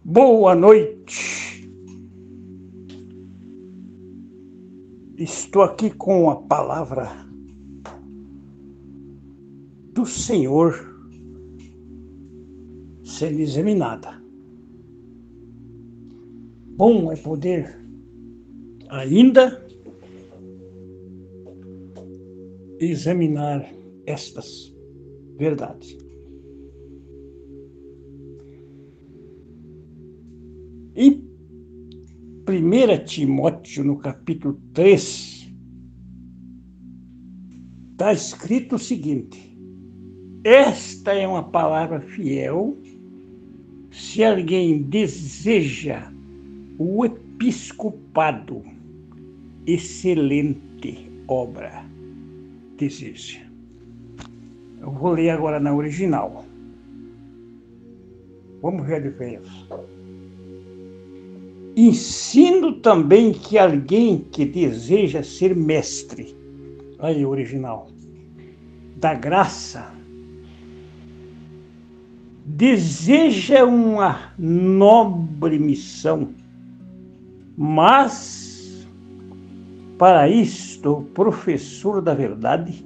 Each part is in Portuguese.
Boa noite. Estou aqui com a palavra do Senhor sendo examinada. Bom é poder ainda examinar estas verdades. Em 1 Timóteo, no capítulo 3, está escrito o seguinte: esta é uma palavra fiel, se alguém deseja o episcopado, excelente obra deseja. Eu vou ler agora na original. Vamos ver a diferença. Ensino também que alguém que deseja ser mestre, aí o original, da graça, deseja uma nobre missão, mas para isto o professor da verdade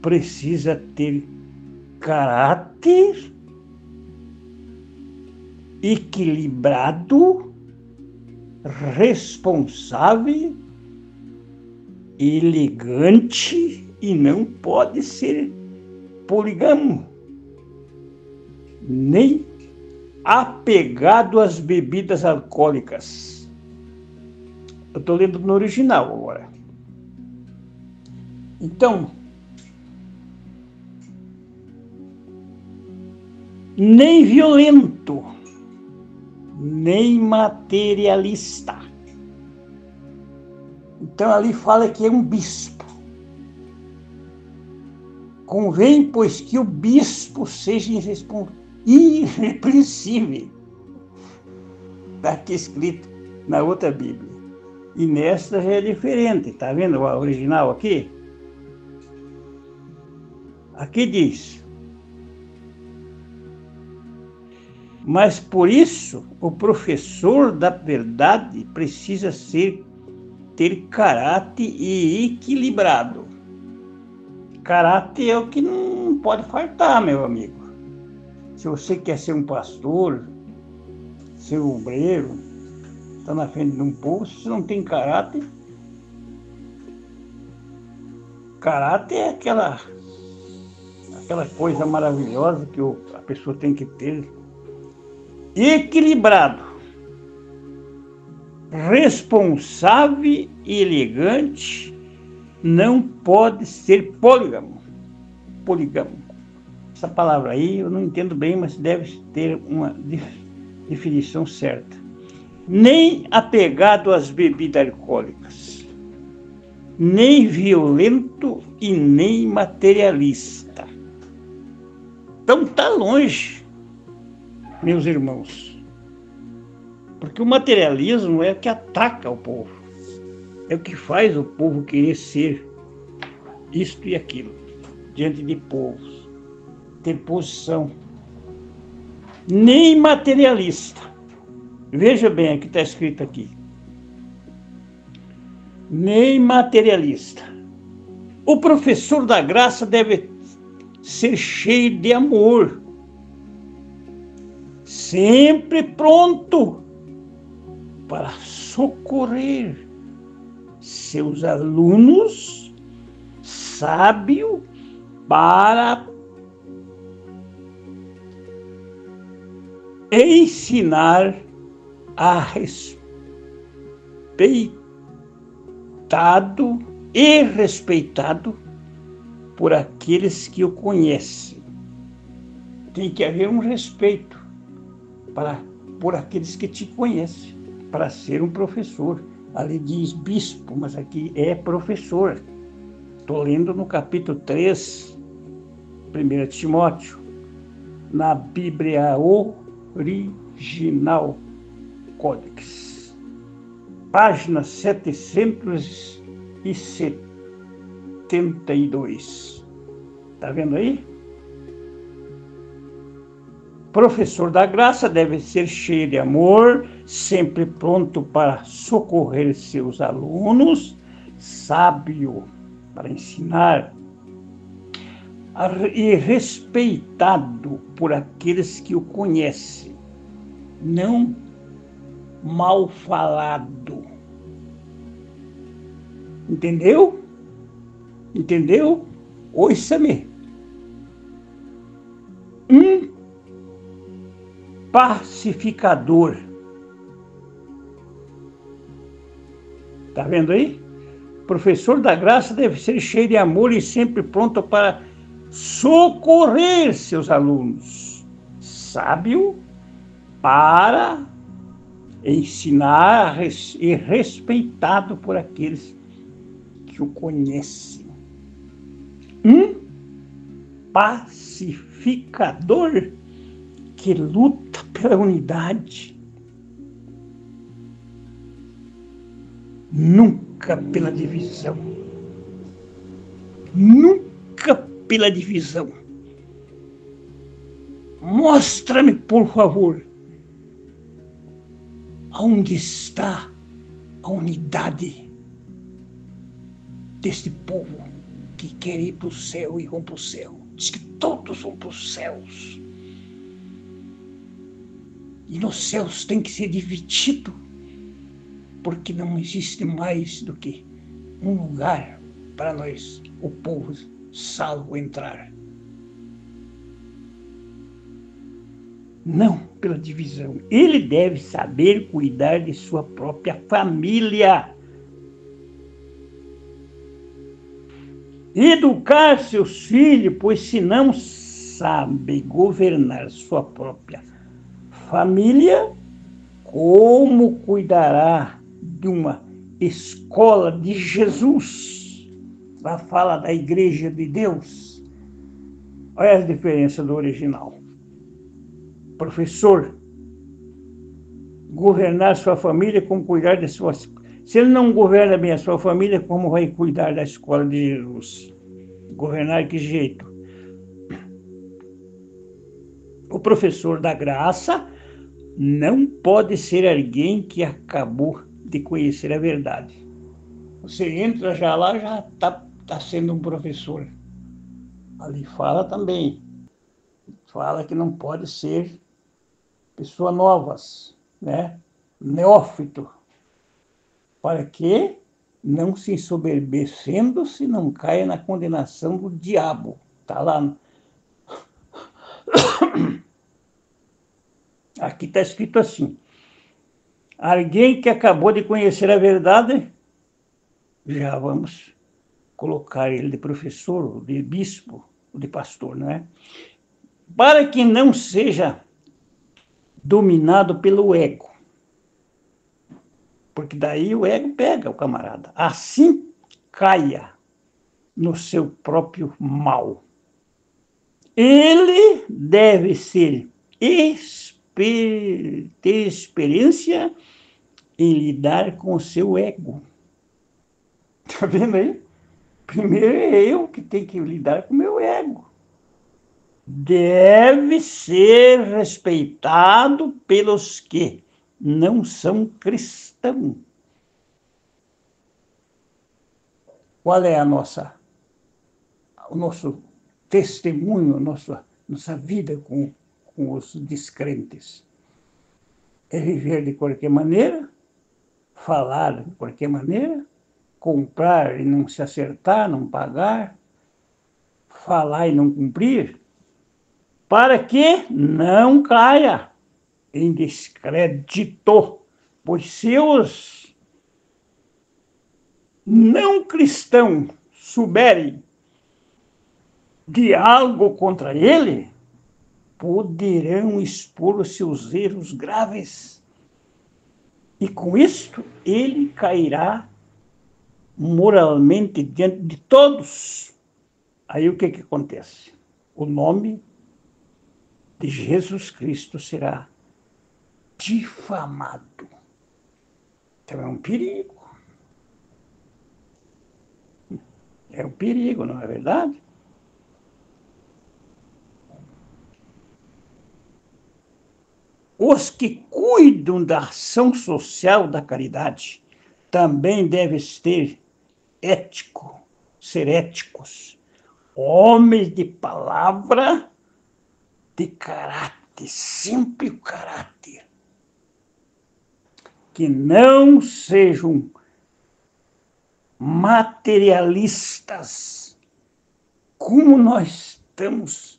precisa ter caráter equilibrado, responsável, elegante e não pode ser poligamo, nem apegado às bebidas alcoólicas. Eu estou lendo no original agora. Então, nem violento, nem materialista. Então ali fala que é um bispo. Convém, pois, que o bispo seja irrepreensível. Está aqui escrito na outra Bíblia. E nesta já é diferente. Está vendo o original aqui? Aqui diz: mas por isso o professor da verdade precisa ter caráter e equilibrado. Caráter é o que não pode faltar, meu amigo. Se você quer ser um pastor, ser um obreiro, está na frente de um povo, se não tem caráter, caráter é aquela coisa maravilhosa que a pessoa tem que ter. Equilibrado, responsável e elegante, não pode ser polígamo. Essa palavra aí eu não entendo bem, mas deve ter uma definição certa. Nem apegado às bebidas alcoólicas, nem violento e nem materialista. Então está longe, meus irmãos, porque o materialismo é o que ataca o povo, é o que faz o povo querer ser isto e aquilo diante de povos, ter posição. Nem materialista. Veja bem o que está escrito aqui. Nem materialista. O professor da graça deve ser cheio de amor, sempre pronto para socorrer seus alunos, sábio para ensinar a respeitado e respeitado por aqueles que o conhecem. Tem que haver um respeito por aqueles que te conhecem, para ser um professor. Ali diz bispo, mas aqui é professor. Estou lendo no capítulo 3, 1 Timóteo, na Bíblia Original Codex, página 772. Está vendo aí? Professor da graça deve ser cheio de amor, sempre pronto para socorrer seus alunos, sábio para ensinar e respeitado por aqueles que o conhecem, não mal falado. Entendeu? Entendeu? Ouça-me. Um pacificador. Tá vendo aí? Professor da graça deve ser cheio de amor e sempre pronto para socorrer seus alunos. Sábio para ensinar e respeitado por aqueles que o conhecem. Um pacificador que luta pela unidade, nunca pela divisão. Nunca pela divisão. Mostra-me, por favor, aonde está a unidade deste povo que quer ir para o céu e vão para o céu. Diz que todos vão para os céus. E nos céus tem que ser dividido, porque não existe mais do que um lugar para nós, o povo salvo, entrar. Não pela divisão. Ele deve saber cuidar de sua própria família. Educar seus filhos, pois se não sabe governar sua própria família, como cuidará de uma escola de Jesus? Lá fala da igreja de Deus. Olha a diferença do original. Professor, governar sua família, como cuidar de suas... Se ele não governa bem a sua família, como vai cuidar da escola de Jesus? Governar de que jeito? O professor da graça não pode ser alguém que acabou de conhecer a verdade. Você entra já lá, já tá sendo um professor. Ali fala também. Fala que não pode ser pessoas novas, né? Neófito. Para que não se ensoberbecendo, se não caia na condenação do diabo. Está lá. Aqui está escrito assim: alguém que acabou de conhecer a verdade, já vamos colocar ele de professor, de bispo, de pastor, não é? Para que não seja dominado pelo ego. Porque daí o ego pega o camarada. Assim caia no seu próprio mal. Ele deve ter experiência em lidar com o seu ego. Tá vendo aí? Primeiro é eu que tenho que lidar com o meu ego. Deve ser respeitado pelos que não são cristãos. Qual é o nosso testemunho, nossa vida com os descrentes? É viver de qualquer maneira, falar de qualquer maneira, comprar e não se acertar, não pagar, falar e não cumprir, para que não caia em descrédito, pois se os não cristãos souberem de algo contra ele, poderão expor os seus erros graves. E com isto, ele cairá moralmente diante de todos. Aí o que acontece? O nome de Jesus Cristo será difamado. Então é um perigo. É um perigo, não é verdade? Os que cuidam da ação social da caridade também devem ser éticos, homens de palavra, de caráter, sempre o caráter, que não sejam materialistas, como nós estamos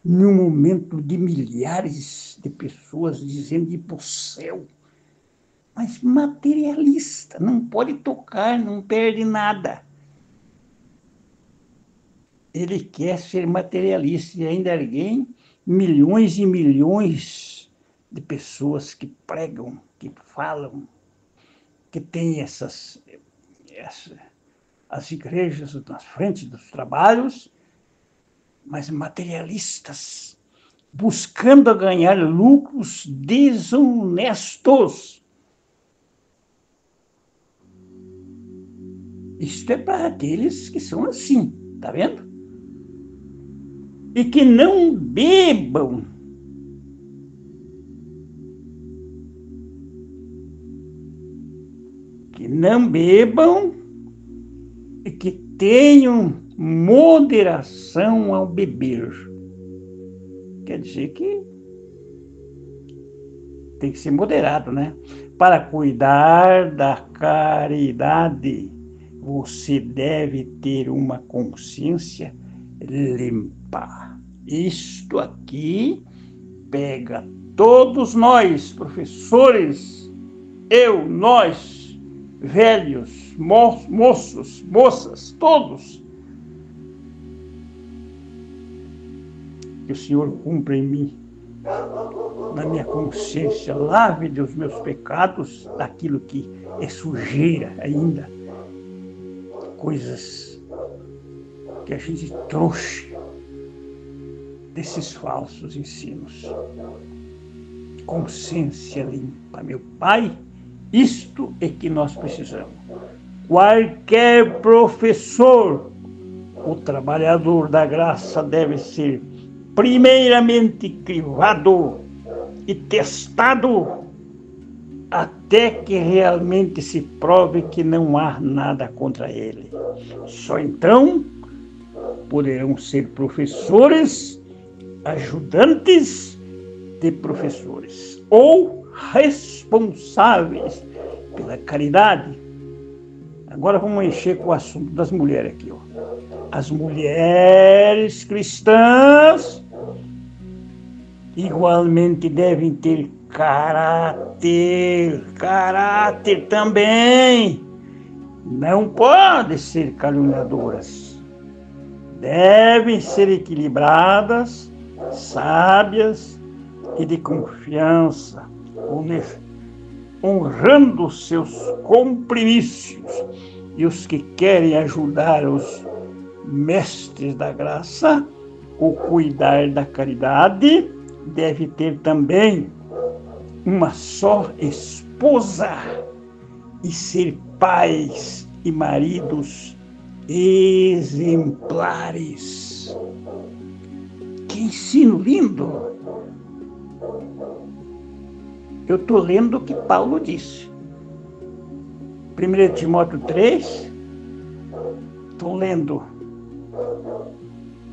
num momento de milhares de pessoas dizendo de ir para o céu. Mas materialista, não pode tocar, não perde nada. Ele quer ser materialista e ainda alguém, milhões e milhões de pessoas que pregam, que falam, que têm as igrejas na frente dos trabalhos, mas materialistas, buscando ganhar lucros desonestos. Isto é para aqueles que são assim, tá vendo? E que não bebam. Que não bebam e que tenham moderação ao beber. Quer dizer que tem que ser moderado, né? Para cuidar da caridade, você deve ter uma consciência limpa. Isto aqui pega todos nós, professores, nós, velhos, moços, moças, todos. Que o Senhor cumpra em mim, na minha consciência, lave dos meus pecados, daquilo que é sujeira ainda, coisas que a gente trouxe desses falsos ensinos. Consciência limpa, meu Pai, isto é que nós precisamos. Qualquer professor, o trabalhador da graça deve ser primeiramente crivado e testado até que realmente se prove que não há nada contra ele. Só então poderão ser professores, ajudantes de professores ou responsáveis pela caridade. Agora vamos mexer com o assunto das mulheres aqui, ó. As mulheres cristãs igualmente devem ter caráter também. Não podem ser caluniadoras. Devem ser equilibradas, sábias e de confiança, honrando seus compromissos. E os que querem ajudar os mestres da graça, o cuidar da caridade, deve ter também uma só esposa e ser pais e maridos exemplares. Que ensino lindo! Eu estou lendo o que Paulo disse. 1 Timóteo 3, estou lendo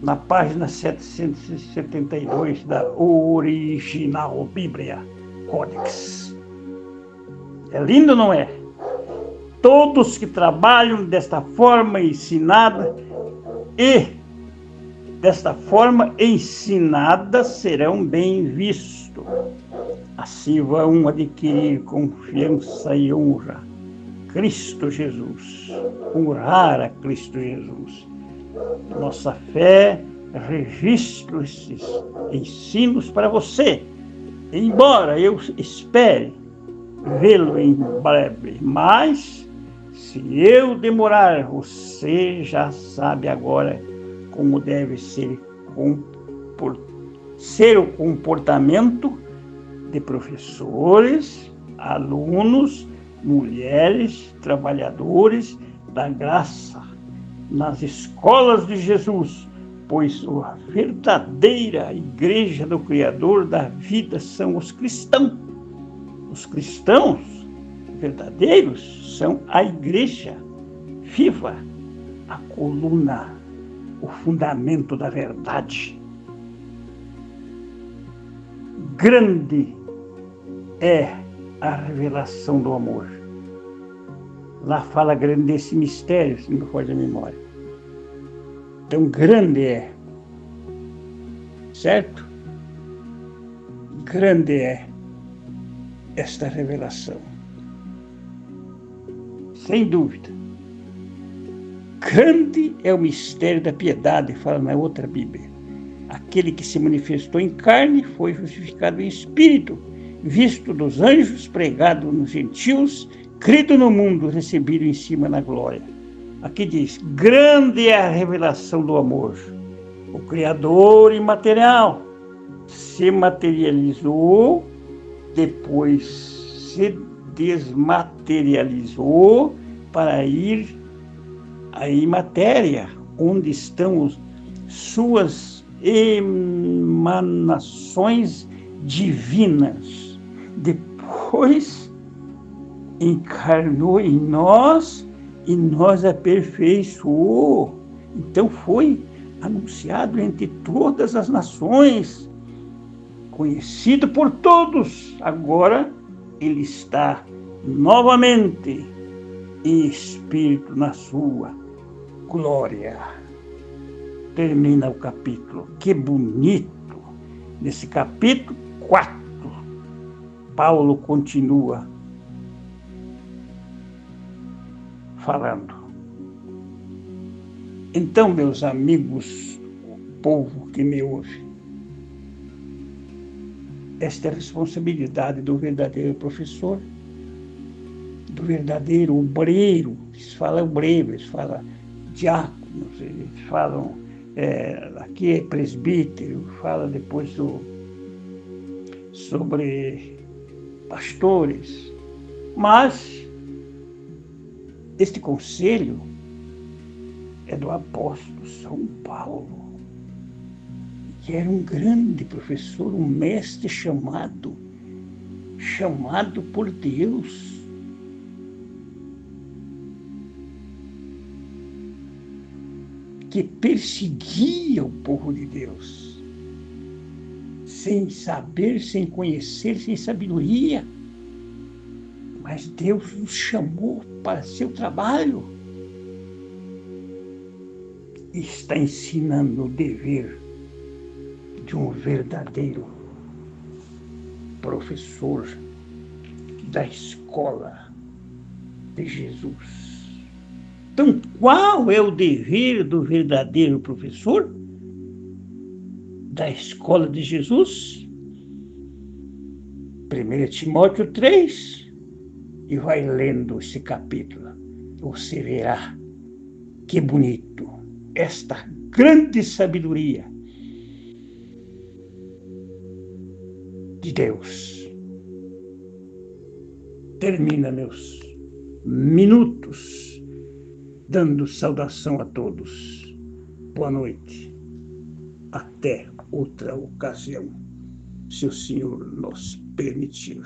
na página 772 da original Bíblia, Codex. É lindo, não é? Todos que trabalham desta forma ensinada serão bem vistos. Assim vão adquirir confiança e honra. Cristo Jesus, honrar a Cristo Jesus. Nossa fé registra esses ensinos para você, embora eu espere vê-lo em breve, mas se eu demorar, você já sabe agora como deve ser o comportamento de professores, alunos, mulheres, trabalhadores da graça, nas escolas de Jesus, pois a verdadeira igreja do Criador da vida são os cristãos. Os cristãos verdadeiros são a igreja viva, a coluna, o fundamento da verdade. Grande é a revelação do amor. Lá fala grande desse mistério, se não me falha a memória. Então, grande é, certo? Grande é esta revelação. Sem dúvida. Grande é o mistério da piedade, fala na outra Bíblia. Aquele que se manifestou em carne foi justificado em espírito, visto dos anjos, pregado nos gentios, crido no mundo, recebido em cima na glória. Aqui diz, grande é a revelação do amor. O Criador imaterial se materializou, depois se desmaterializou para ir à imatéria, onde estão suas emanações divinas. Depois encarnou em nós e nos aperfeiçoou. Então foi anunciado entre todas as nações, conhecido por todos. Agora ele está novamente em espírito na sua glória. Termina o capítulo. Que bonito! Nesse capítulo 4, Paulo continua falando. Então, meus amigos, o povo que me ouve, esta é a responsabilidade do verdadeiro professor, do verdadeiro obreiro. Eles falam obreiro, eles falam diáconos, eles falam, aqui é presbítero, fala depois sobre pastores. Mas este conselho é do apóstolo São Paulo, que era um grande professor, um mestre chamado por Deus. Que perseguia o povo de Deus, sem saber, sem conhecer, sem sabedoria. Mas Deus nos chamou para seu trabalho e está ensinando o dever de um verdadeiro professor da escola de Jesus. Então, qual é o dever do verdadeiro professor da escola de Jesus? 1 Timóteo 3, e vai lendo esse capítulo. Você verá que bonito esta grande sabedoria de Deus. Termina meus minutos dando saudação a todos. Boa noite. Até outra ocasião, se o Senhor nos permitir.